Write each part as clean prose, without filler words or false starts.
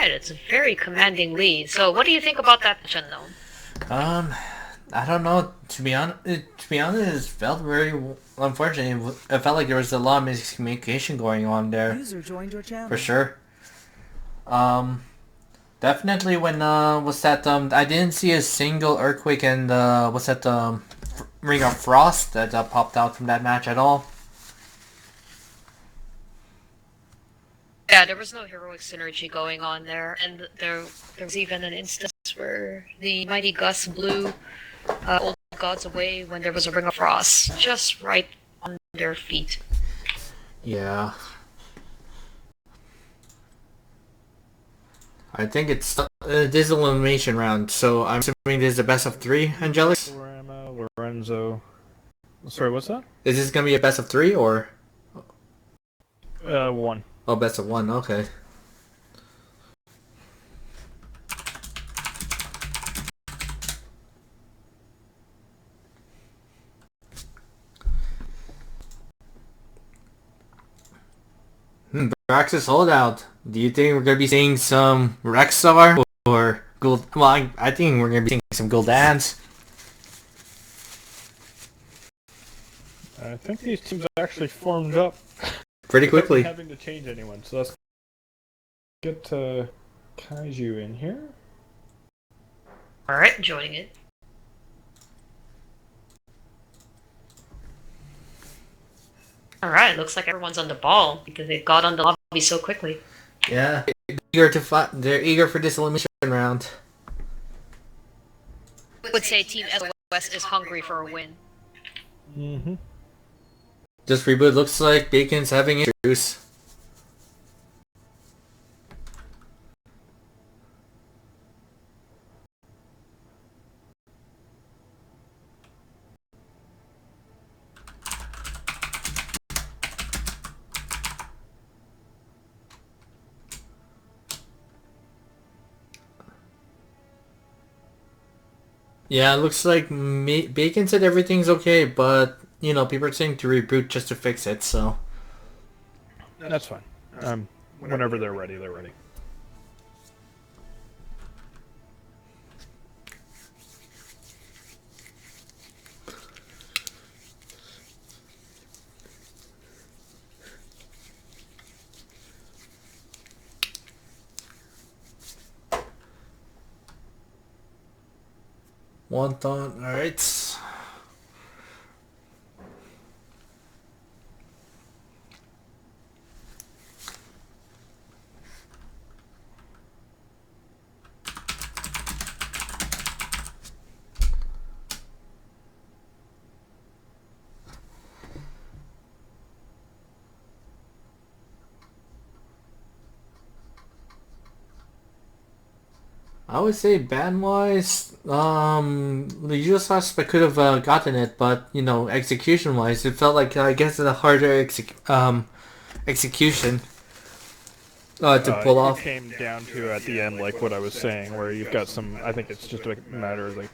Alright, it's a very commanding lead. So what do you think about that match, Unknown? I don't know. To be honest, it felt very unfortunate. It felt like there was a lot of miscommunication going on there, User joined your for channel. sure. Um, Definitely when what's that? I didn't see a single earthquake and what's that? Ring of Frost that popped out from that match at all. Yeah, there was no heroic synergy going on there, and there was even an instance where the mighty Gus blew old gods away when there was a ring of frost, just right on their feet. Yeah, I think it's this is elimination round, so I'm assuming this is the best of three, Angelix. Lorenzo. Sorry, what's that? Is this gonna be a best of three or One. oh best of one? Okay. Praxis holdout. Do you think we're gonna be seeing some Rexar or Gold? Well, I think we're gonna be seeing some Goldans. I think these teams actually formed up Pretty without quickly. having to change anyone. So let's get Kaiju in here. Alright, joining it. Alright, looks like everyone's on the ball because they got on the lobby so quickly. Yeah, eager to fight. They're eager for this elimination round. I would say Team SOS is hungry for a win. Mm-hmm. This reboot looks like Bacon's having issues. Yeah, it looks like Bacon said everything's okay, but you know people are saying to reboot just to fix it. So That's fine. Whenever they're ready, they're ready. one thought. All right. I would say ban wise, the usual suspect could have gotten it, but you know, execution wise, it felt like I guess a harder execution to pull It off. came down to at the end, like what I was saying, where you've got some. I think it's just a matter of like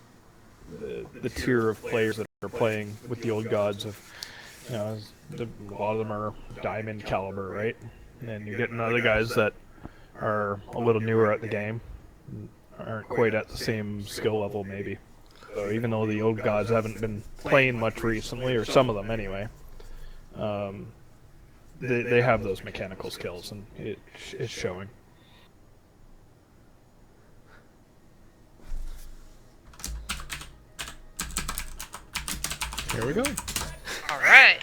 the tier of players that are playing with the old gods of, you know, a lot of them are diamond caliber, right? And you're getting other guys that are a little newer at the game, aren't quite at the same skill level maybe. So even though the old gods haven't been playing much recently, or some of them anyway, um, they have those mechanical skills, and it's showing. Here we go. Alright.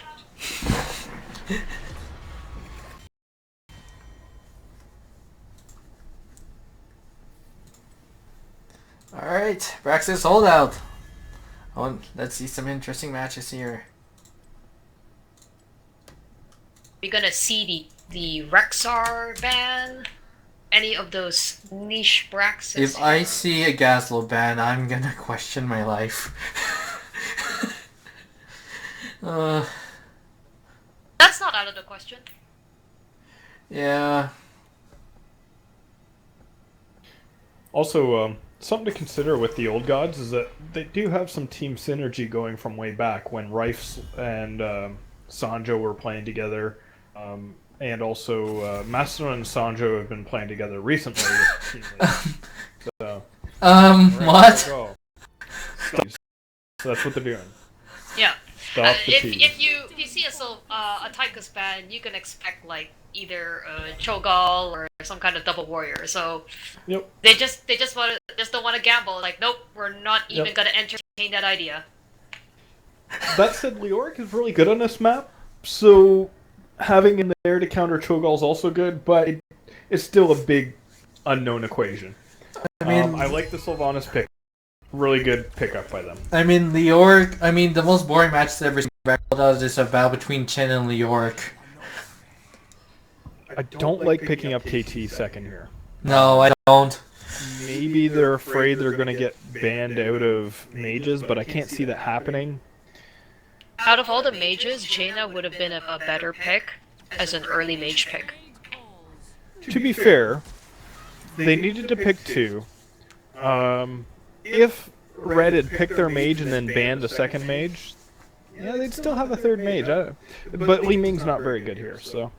All right, Praxis holdout. Let's see some interesting matches here. We're gonna see the Rexar ban, any of those niche Braxis. If I see a Gaslow ban, I'm gonna question my life. That's not out of the question. Yeah. Also, something to consider with the old gods is that they do have some team synergy going from way back when Rifes and Sanjo were playing together. and also Mastodon and Sanjo have been playing together recently with Team League. So, what? go. Stop. So that's what they're doing. Yeah. Stop the if, tease. if you see a Tychus ban, you can expect like either a Cho'Gall or some kind of double warrior. So Yep. they just don't want to gamble. Like, nope, we're not even Yep. gonna entertain that idea. That said, Leoric is really good on this map, so having him there to counter Cho'Gall is also good, but it's still a big unknown equation. I mean, I like the Sylvanas pick. Really good pickup by them. I mean, Leoric. I mean, the most boring match I've ever seen does is a battle between Chen and Leoric. I don't like picking up KT second here. No, I don't. Maybe they're afraid they're going to get banned out of mages, but I can't see that happening. Out of all the mages, Jaina would have been a better pick as an early mage pick. To be fair, they needed to pick two. If Red had picked their mage and then banned a second mage, yeah, they'd still have a third mage. But Li Ming's not very good here, so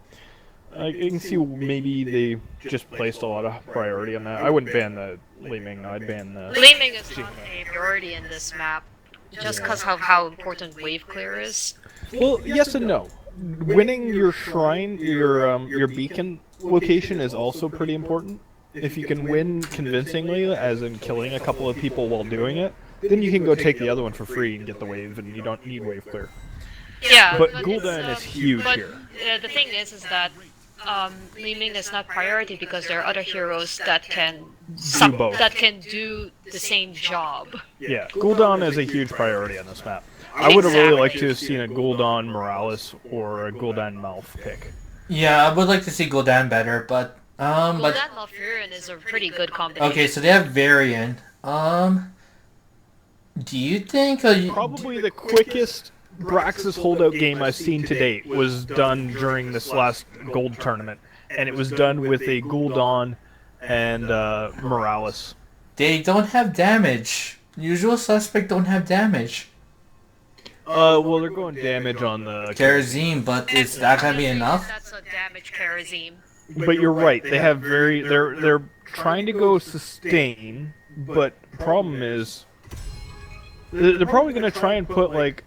you can see maybe they just placed a lot of priority on that. I wouldn't ban the Li Ming. No, I'd ban the. Li Ming is not a priority in this map, just because of how important wave clear is. Well, yes and no. Winning your shrine, your beacon location is also pretty important. If you can win convincingly, as in killing a couple of people while doing it, then you can go take the other one for free and get the wave, and you don't need wave clear. Yeah, But Gul'dan is huge but, here. The thing is that Li Ming is not priority because there are other heroes that can both. that can do the same job. Yeah, Gul'dan is a huge priority on this map. I would have really liked to have seen a Gul'dan Morales or a Gul'dan Malf pick. Yeah, I would like to see Gul'dan better, but Gul'dan Malfurion is a pretty good combination. okay, so they have Varian. Do you think? Probably the quickest Brax's holdout game I've seen to date was done during this last gold tournament, and it was done with a Gul'dan and Morales. They don't have damage. Usual suspect don't have damage. Well, they're going damage on the Karazim, but is that gonna be enough? That's a damage Karazim. But you're right. They have they're trying to go sustain, but problem is they're probably going to try and put like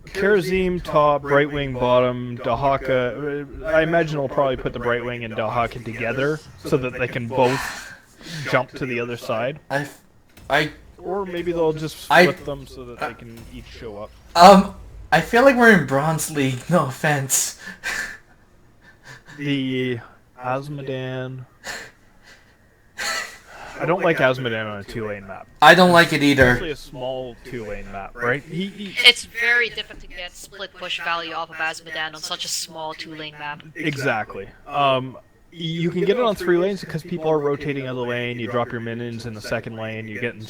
Karazim top, Brightwing bottom, Dahaka. I imagine they'll probably put the Brightwing and Dahaka together so that they can both jump to the other side. Or maybe they'll just split them so that they can each show up. I feel like we're in Bronze League. No offense. The Azmodan. I don't like Azmodan on a 2-lane map. I don't like it either. Especially a small 2-lane map, right? It's very difficult to get split push value off of Azmodan on such a small 2-lane map. Exactly. You can get it on 3 lanes because people are rotating out of the lane. You drop your minions in the second lane. You're getting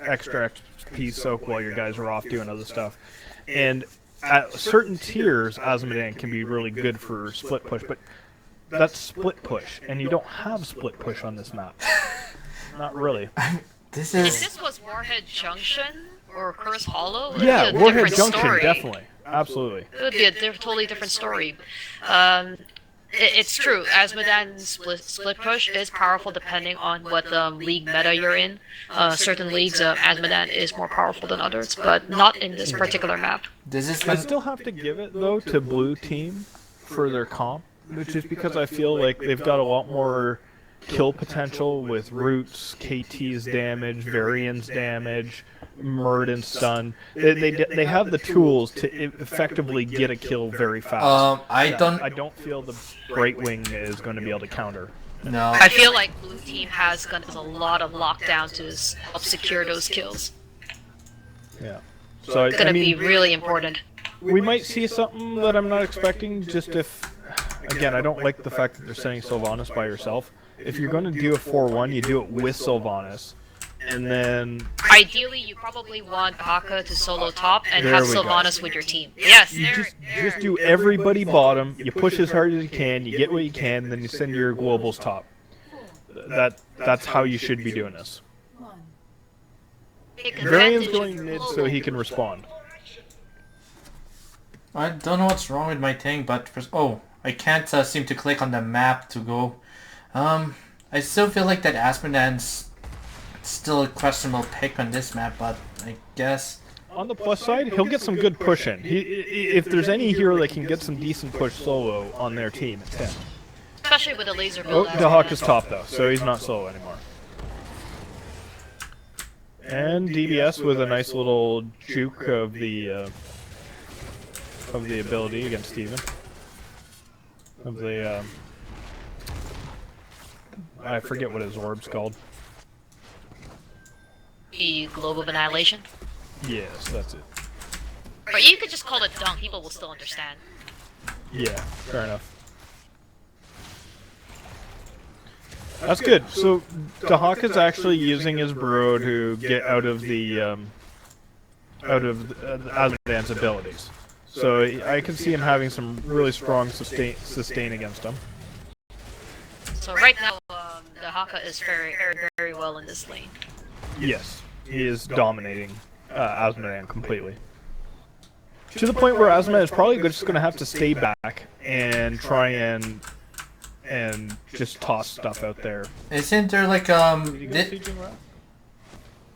extra XP soak while your guys are off doing other stuff. And at certain tiers, Azmodan can be really good for split push, but that's split push, and you don't have split push on this map. Not really. This If is. this was Warhead Junction or Curse Hollow, it would Yeah, be a Warhead different Junction, story. definitely. Absolutely. It would be a totally different story. It's true. Azmodan's split push is powerful depending on what league meta you're in. Certain leagues, Azmodan is more powerful than others, but not in this particular map. This is. I still have to give it, though, to Blue Team for their comp, which is because I feel like they've got a lot more kill potential with Roots, KT's damage, Varian's damage, Murden's stun. They have the tools to effectively get a kill very fast. I don't feel the Brightwing is going to be able to counter. No. I feel like Blue Team has a lot of lockdown to help secure those kills. Yeah. So It's gonna be really important. we might see something that I'm not expecting. Just if, again, I don't like the fact that they're sending Sylvanas by herself. If you're going to do a 4-1, you do it with Sylvanas, and then Ideally, you probably want Haka to solo top and There have we go. Sylvanas with your team. Yes, you just do everybody bottom. You push as hard as you can. You get what you can, and then you send your globals top. That's how you should be doing this. Take Varian's advantage going of mid global. so he can respond. I don't know what's wrong with my thing, but I can't seem to click on the map to go. I still feel like that Asmodan's still a questionable pick on this map, but I guess. On the plus side, he'll get some good push in. If there's any hero that can get some decent push solo on their team, it's him. Especially with a laser Oh, build. the Hawk is top though, so he's not solo anymore. And DBS with a nice little juke of the ability against Steven. Of the I forget what his orb's called. The Globe of Annihilation. Yes, that's it. But you could just call it dunk, people will still understand. Yeah, fair enough. That's good. So Dahak is actually using his bro to get out of the Azmodan's abilities. So I can see him having some really strong sustain against him. So right now, the Haka is very well in this lane. Yes, he is dominating Azmodan completely. To the point where Azmodan is probably just going to have to stay back and try and just toss stuff out there. Isn't there like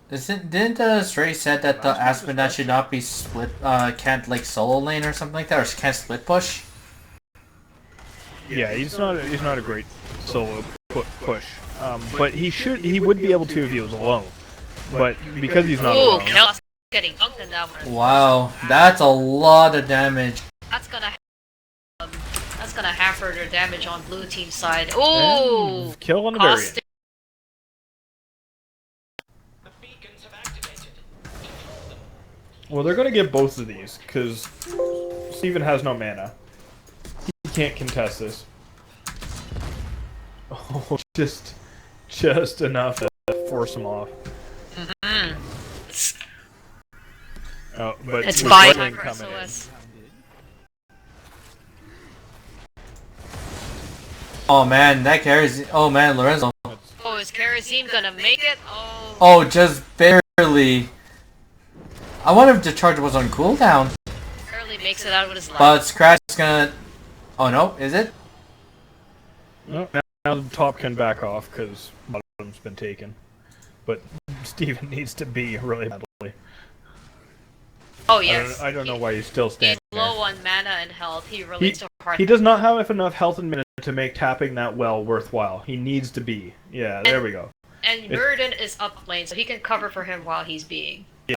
didn't Stray said that the Asmodan should not be split can't like solo lane or something like that, or can't split push? Yeah, he's not a great solo push. But he would be able to if he was alone. But because he's not alone. Kel's getting dunked in that one. Wow, that's a lot of damage. That's gonna hamper their damage on blue team side. Oh, kill on the variant. Well, they're gonna get both of these because Steven has no mana. He can't contest this. Oh, just enough to force him off. Oh, but it's buy time for SOS. Oh man, that carries. Oh man, Lorenzo. Oh, is Kerosene gonna make it? Oh. Oh, just barely. I wonder if the charge was on cooldown. Barely makes it out with his life. But Scratch is gonna. Oh no, is it? No, now the top can back off because bottom's been taken. But Steven needs to be really badly. Oh yes. I don't know why he's still standing He's low on mana and health. He really needs to hard. He does not have enough health and mana to make tapping that well worthwhile. He needs to be. Yeah, there we go. And Burden is up lane, so he can cover for him while he's being. Yeah.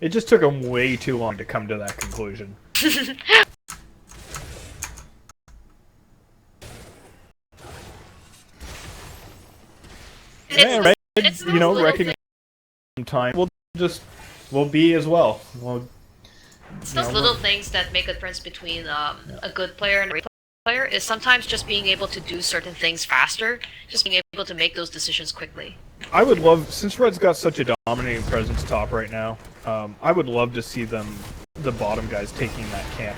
It just took him way too long to come to that conclusion. Yeah, right. You know, recognizing time will be as well. It's those little things that make a difference between a good player and a great player. Is sometimes just being able to do certain things faster, just being able to make those decisions quickly. I would love, since Red's got such a dominating presence top right now, I would love to see the bottom guys taking that camp.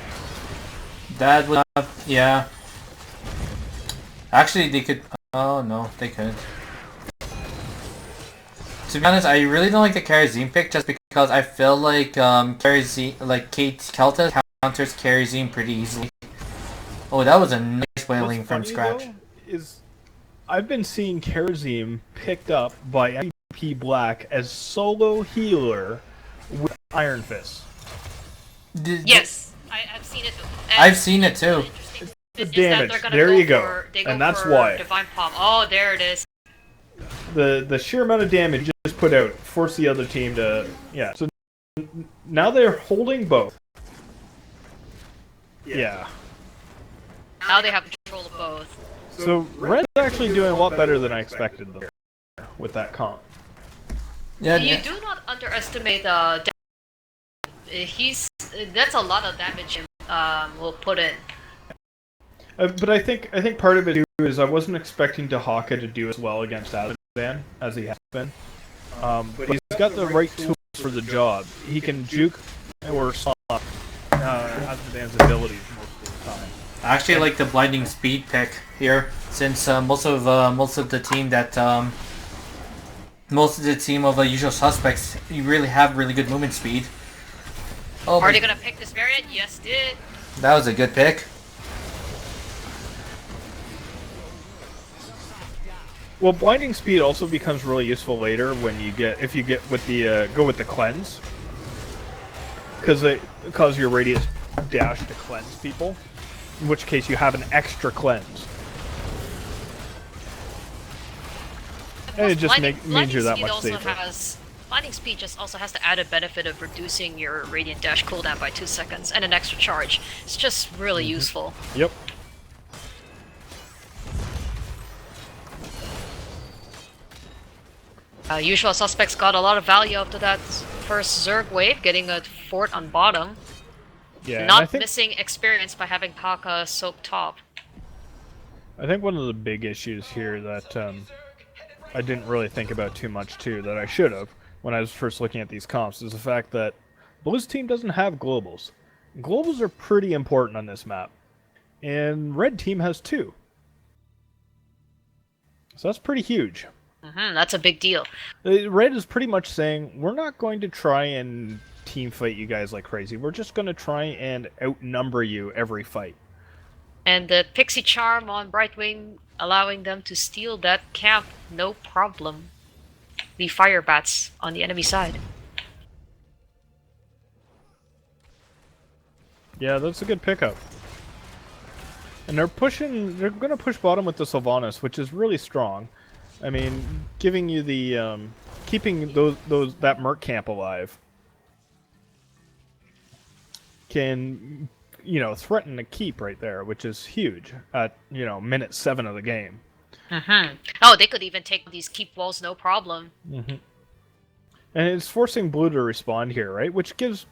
That would, yeah. Actually, they could. Oh no, they couldn't. To be honest, I really don't like the Karazim pick just because I feel like Karazim, like Kate Kelta counters Karazim pretty easily. Oh, that was a nice wailing from Scratch. Is I've been seeing Karazim picked up by MVP Black as solo healer with Iron Fist. Yes, I've seen it. I've seen it too. The damage. There you go. And that's why. Divine Palm. Oh, there it is. The sheer amount of damage just put out forced the other team to So now they're holding both. Yeah. Now they have control of both. So Red's actually doing a lot better than I expected them with that comp. Yeah. You do not underestimate that's a lot of damage will put in. But I think part of it too is I wasn't expecting Dahaka to do as well against Azmodan as he has been. But he's got the right tools for the job. He can juke or stop Azmodan's abilities most of the time. I actually like the blinding speed pick here, since most of the team of usual suspects, you really have really good movement speed. Oh, are they gonna pick this variant? Yes, did. That was a good pick. Well, blinding speed also becomes really useful later when you get if you get with the go with the cleanse, because they cause your radius dash to cleanse people, in which case you have an extra cleanse, and it just means you're that much safer. Blinding speed just also has the added benefit of reducing your radiant dash cooldown by 2 seconds and an extra charge. It's just really useful. Yep. Usual Suspects got a lot of value after that first Zerg wave, getting a fort on bottom. Yeah, Not missing experience by having Taka soak top. I think one of the big issues here that I didn't really think about too much too, that I should have when I was first looking at these comps, is the fact that Blue's team doesn't have globals. Globals are pretty important on this map, and Red team has 2. So that's pretty huge. That's a big deal. Red is pretty much saying, we're not going to try and team fight you guys like crazy. We're just going to try and outnumber you every fight. And the Pixie Charm on Brightwing, allowing them to steal that camp, no problem. The Fire Bats on the enemy side. Yeah, that's a good pickup. And they're going to push bottom with the Sylvanas, which is really strong. I mean, giving you the, keeping that Merc camp alive can, you know, threaten a keep right there, which is huge at, you know, minute 7 of the game. Oh, they could even take these keep walls, no problem. And it's forcing Blue to respond here, right? Which gives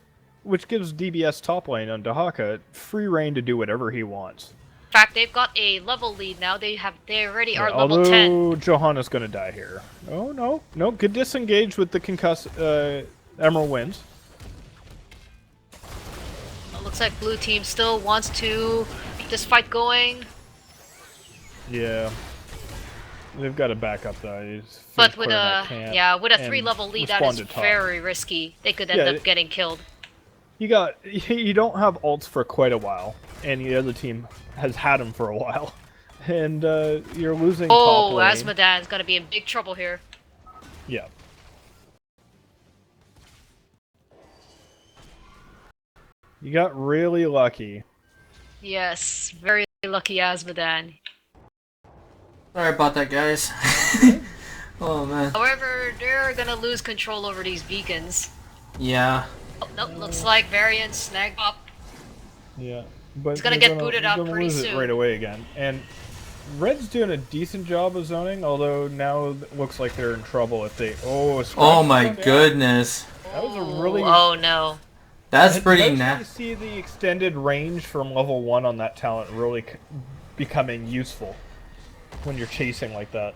DBS top lane on Dahaka free reign to do whatever he wants. In fact, they've got a level lead now. They already are level although 10. Johanna's gonna die here. Oh no, good disengage with the Emerald Winds. It looks like Blue Team still wants to keep this fight going. Yeah. They've got to back up though. But with a 3-level lead, that is very risky. They could end up getting killed. You don't have ults for quite a while, and the other team has had them for a while, and you're losing. Oh, Asmodan's gonna be in big trouble here. Yeah. You got really lucky. Yes, very lucky Asmodan. Sorry about that, guys. Oh man. However, they're gonna lose control over these beacons. Yeah. Oh, nope, looks like Varian snagged up. Yeah, but he's gonna get booted out pretty soon. It right away again, and Red's doing a decent job of zoning, although now it looks like they're in trouble if they. Oh my goodness. That was a really. Oh no. That's pretty nasty. You see the extended range from level 1 on that talent really becoming useful when you're chasing like that.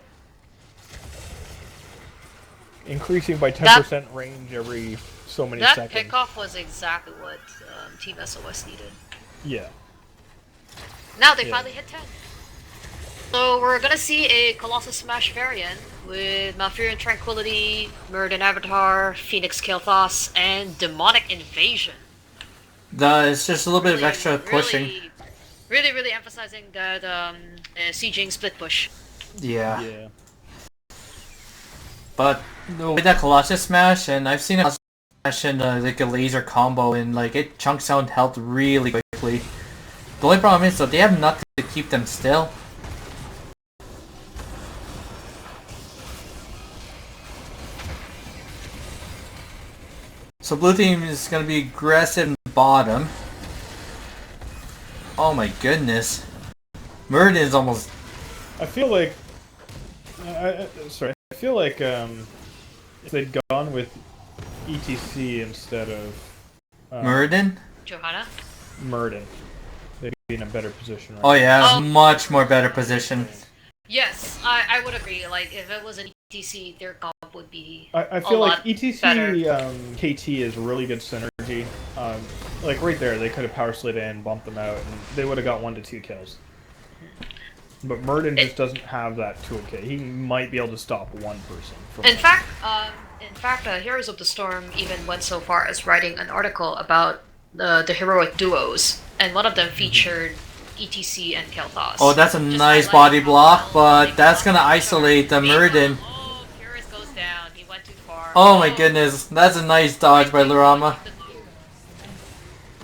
Increasing by 10% range every so many seconds. That pickoff was exactly what Team SOS needed. Yeah. Now they finally hit 10. So we're gonna see a Colossus Smash variant with Malfurion Tranquility, Muradin Avatar, Phoenix Kael'thas, and Demonic Invasion. It's just a little bit of extra pushing. Really emphasizing that sieging split push. Yeah. But with that Colossus Smash, and I've seen a Colossus Smash in like a laser combo, and like it chunks out health really quickly. The only problem is though they have nothing to keep them still. So blue team is going to be aggressive in the bottom. Oh my goodness. Muradin is almost... I feel like... I feel like if they'd gone with ETC instead of... Muradin? Johanna? Muradin. They'd be in a better position right now. Oh yeah, much more better position. Yes, I would agree. Like, if it was an ETC, their comp would be I feel like ETC better. KT is really good synergy. Like, right there, they could have power slid in, bumped them out, and they would have got 1 to 2 kills. But Muradin just doesn't have that toolkit. He might be able to stop one person. In fact, Heroes of the Storm even went so far as writing an article about the heroic duos, and one of them featured ETC and Kel'Thas. Oh, that's a Just nice highlighting body how block, well but they that's gonna complement each isolate the other. Muradin. Oh, Purus goes down. He went too far. Oh my goodness, that's a nice dodge by Lurama.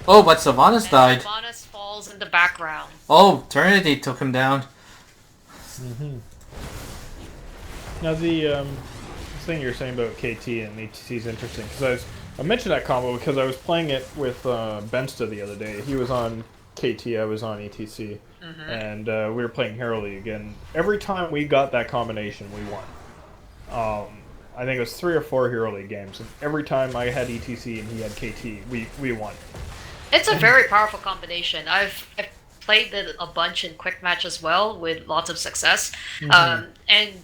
Oh, but Sylvanas died. Sylvanas falls in the background. Oh, Trinity took him down. Now the thing you're saying about KT and ETC is interesting because I mentioned that combo because I was playing it with Bensta the other day. He was on KT, I was on ETC, and we were playing Hero League. And every time we got that combination, we won. I think it was 3 or 4 Hero League games, and every time I had ETC and he had KT, we won. It's a very powerful combination. I've played it a bunch in quick match as well with lots of success. And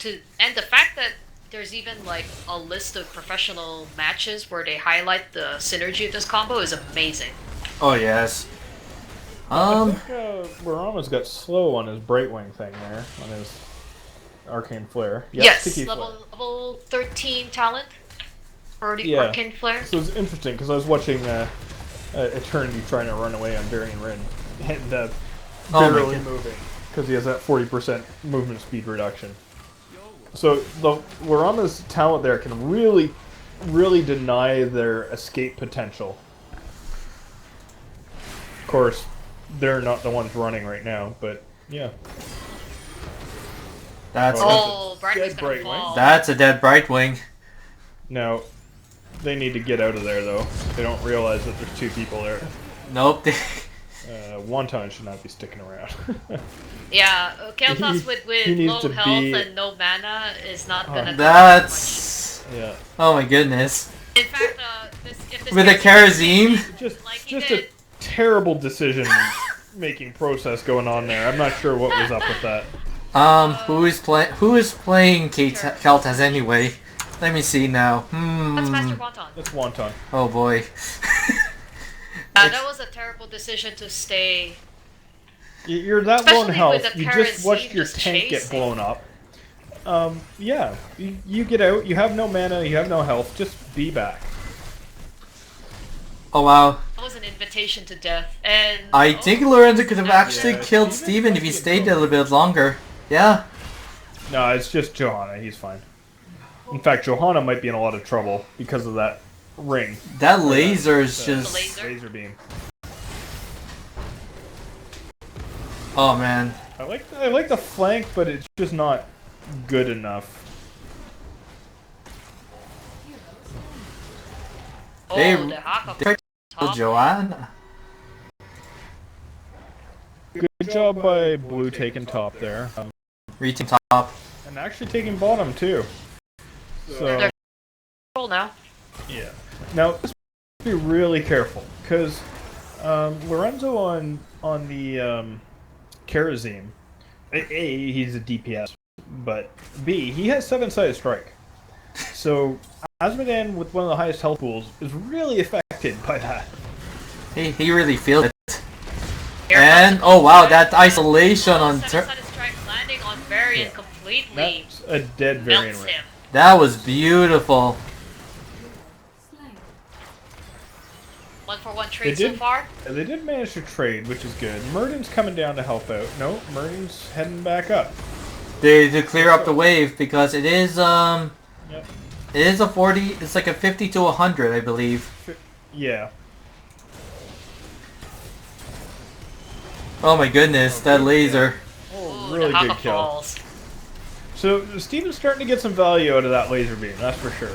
the fact that there's even like a list of professional matches where they highlight the synergy of this combo is amazing. Oh yes. I think Lurama's got slow on his Brightwing thing there, on his Arcane Flare. Yep, Yes, Sticky level 13 talent for the Yeah. Arcane Flare. So it's interesting because I was watching Eternity trying to run away on Varian Rin and barely moving because he has that 40% movement speed reduction. So the Lurama's talent there can really, really deny their escape potential. Of course, they're not the ones running right now, but yeah. That's Oh, Brightwing's Dead gonna Brightwing. fall. that's a dead Brightwing. Now, they need to get out of there though. They don't realize that there's 2 people there. Nope. Wonton should not be sticking around. Yeah, Kel'Thas he with needs low to health be- and no mana is not gonna. That's. Yeah. Oh my goodness. In fact, if this With a Karazim Karazim. like he Just a did, terrible decision-making process going on there. I'm not sure what was up with that. Who is playing Kel'Thas anyway? Let me see now. that's Master Wonton. That's Wonton. Oh boy. That was a terrible decision to stay. You're that low in Especially health. with the You just watched Karazim your just tank get chasing. blown up. Yeah. You get out. You have no mana. You have no health. Just be back. Oh wow. That was an invitation to death, and I think Lorenzo could have actually Yeah, killed Steven Steven if might he be stayed involved. a little bit longer. Yeah. No, it's just Johanna. He's fine. In fact, Johanna might be in a lot of trouble because of that ring. That laser is The just. laser. Laser beam. Oh man. I like the flank, but it's just not good enough. Oh, They- the Haka they- top. Joanne. Good job by Blue taking top there. Reaching top. And actually taking bottom too. So They're control now. yeah. Now let's be really careful because Lorenzo on the Karazim, A, he's a DPS, but B, he has 7-sided strike. So Asmodan with one of the highest health pools is really affected by that. He really feels it. Here And comes oh wow, the that isolation Oh, on seven-sided strike landing on Varian Yeah. completely That's a dead Varian melts ring. him. that was beautiful. 1-for-1 trade They so did- far. They did manage to trade, which is good. Murden's coming down to help out. No, Murden's heading back up. To clear up the wave because it is Yep. it is a 40. It's like a 50 to 100, I believe. Yeah. Oh my goodness, that laser. Oh, Ooh, really the good Haka kill. falls. So Steven's starting to get some value out of that laser beam, that's for sure.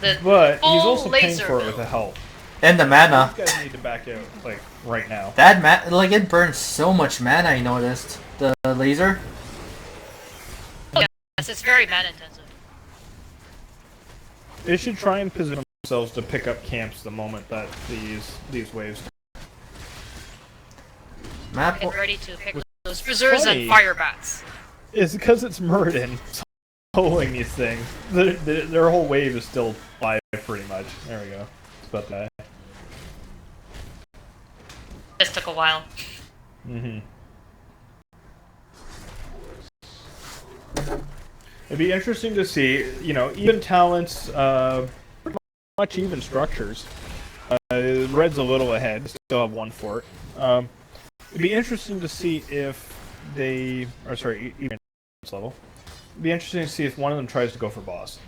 The But he's full also paying laser for it build. with the health. And the mana. These guys need to back out, like, right now. That like it burns so much mana. I noticed the laser. Yes, it's very mana intensive. They should try and position themselves to pick up camps the moment that these waves. Map. Get ready to pick those Berserkers funny. and Fire Bats. It's because it's Murden soloing these things. Their whole wave is still live, pretty much. There we go. It's about that. This took a while. Mm-hmm. It'd be interesting to see, you know, even talents, pretty much even structures. Red's a little ahead, still have one fort. It'd be interesting to see if they, or sorry, even this level. It'd be interesting to see if one of them tries to go for boss.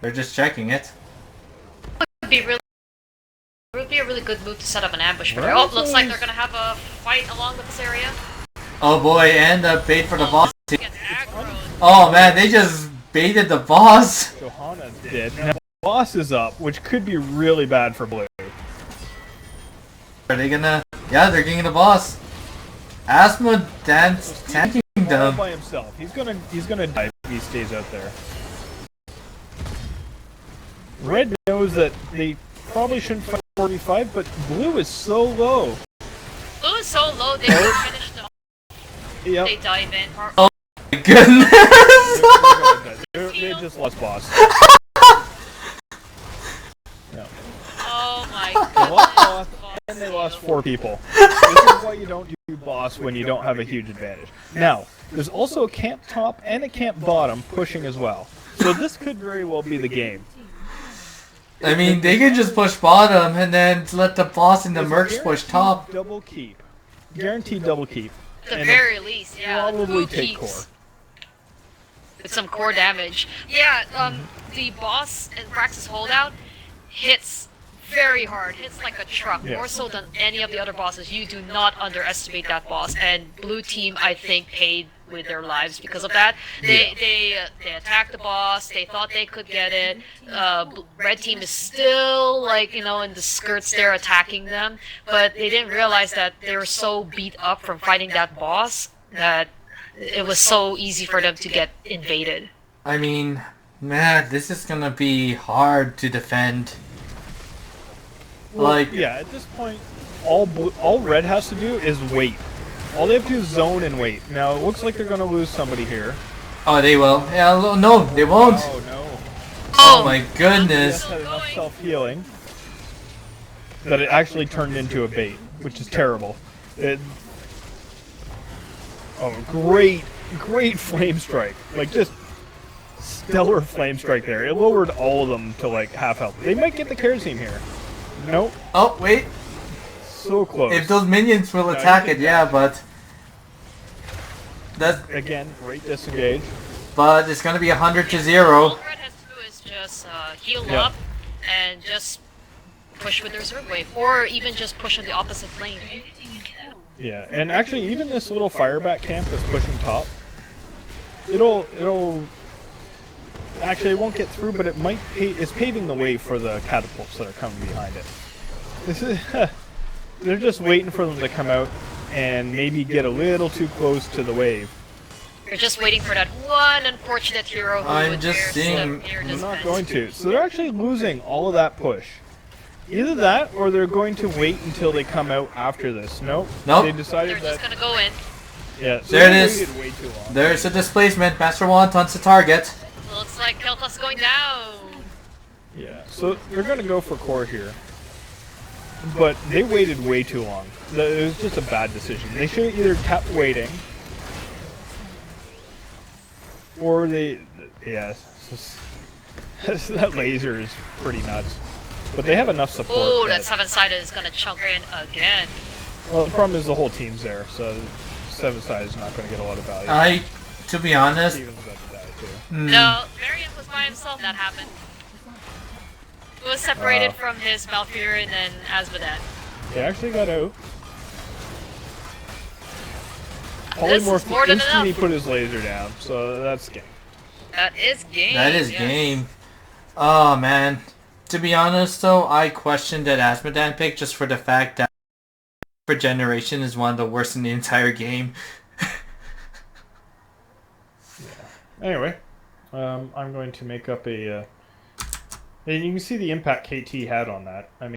They're just checking it. It would be a really good move to set up an ambush for Right. there. Oh, looks like they're gonna have a fight along this area. Oh boy, and the bait for the boss. Get aggroed. Oh man, they just baited the boss. Johanna's dead. Now, boss is up, which could be really bad for blue. Are they gonna? Yeah, they're getting the boss. Asthma dance tanking All them. by himself. He's gonna die if he stays out there. Red knows that they probably shouldn't fight 45, but blue is so low. Blue is so low, they can finish the. Yep. They dive in. Oh my goodness! They just lost boss. No. Oh my They lost boss, goodness. and they lost 4 people. This is why you don't do boss when you don't have a huge advantage. Now, there's also a camp top and a camp bottom pushing as well. So this could very well be the game. I mean, they could just push bottom and then let the boss and the mercs push top. Double keep. Guaranteed double keep. At the And very least, yeah. probably Who take keeps? core. With some core damage. Yeah, the boss in Praxis Holdout hits very hard. Hits like a truck. Yeah. More so than any of the other bosses. You do not underestimate that boss. And blue team, I think, paid with their lives because of that. They attacked the boss. They thought they could get it. Red team is still like in the skirts there attacking them, but they didn't realize that they were so beat up from fighting that boss that it was so easy for them to get invaded. I mean, man, this is gonna be hard to defend. Well, Like, yeah, at this point, all red has to do is wait. All they have to do is zone and wait. Now, it looks like they're going to lose somebody here. oh, they will. Yeah, no, they won't. Oh, no. Oh my Yes, goodness. had enough self-healing that it actually turned into a bait, which is terrible. Oh, great flame strike. Like, just stellar flame strike there. It lowered all of them to, like, half health. They might get the kerosene here. Nope. Oh, wait. So close. If those minions will No, attack you it, can yeah, but that, Again, great disengage. but it's gonna be 100 to All 0. Red has to do is just heal Yeah. up and just push with their Zerg wave, or even just push on the opposite lane. Yeah, and actually, even this little fireback camp that's pushing top, it'll actually it won't get through, but it might it's paving the way for the catapults that are coming behind it. This is they're just waiting for them to come out and maybe get a little too close to the wave. You're just waiting for that one unfortunate hero who I'm would just dare seeing- step near They're this not fence. going to, so they're actually losing all of that push. Either that, or they're going to wait until they come out after this. Nope. Nope. They decided They're that. just gonna go in. Yeah. So There it they is. waited way too long. There's a displacement. Master Wand on the target. Looks like Kel'Thas going down. Yeah, so they're going to go for core here. But they waited way too long. It was just a bad decision. They should have either kept waiting, or they... Yeah, it's just, that laser is pretty nuts. But they have enough support. Oh, that seven-sided is gonna chunk in again. Well, the problem is the whole team's there, so 7-side is not going to get a lot of value. To be honest, Steven's about to die, too. No, Variant was by himself. That happened. He was separated from his Valkyrie and Asmodean. He actually got out. This is Polymorph more than instantly enough. put his laser down, so that's game. That is game. that is yes. game. Oh man. To be honest though, I questioned that Asmodean pick just for the fact that for generation is one of the worst in the entire game. Anyway, I'm going to make up a... and you can see the impact KT had on that. I mean,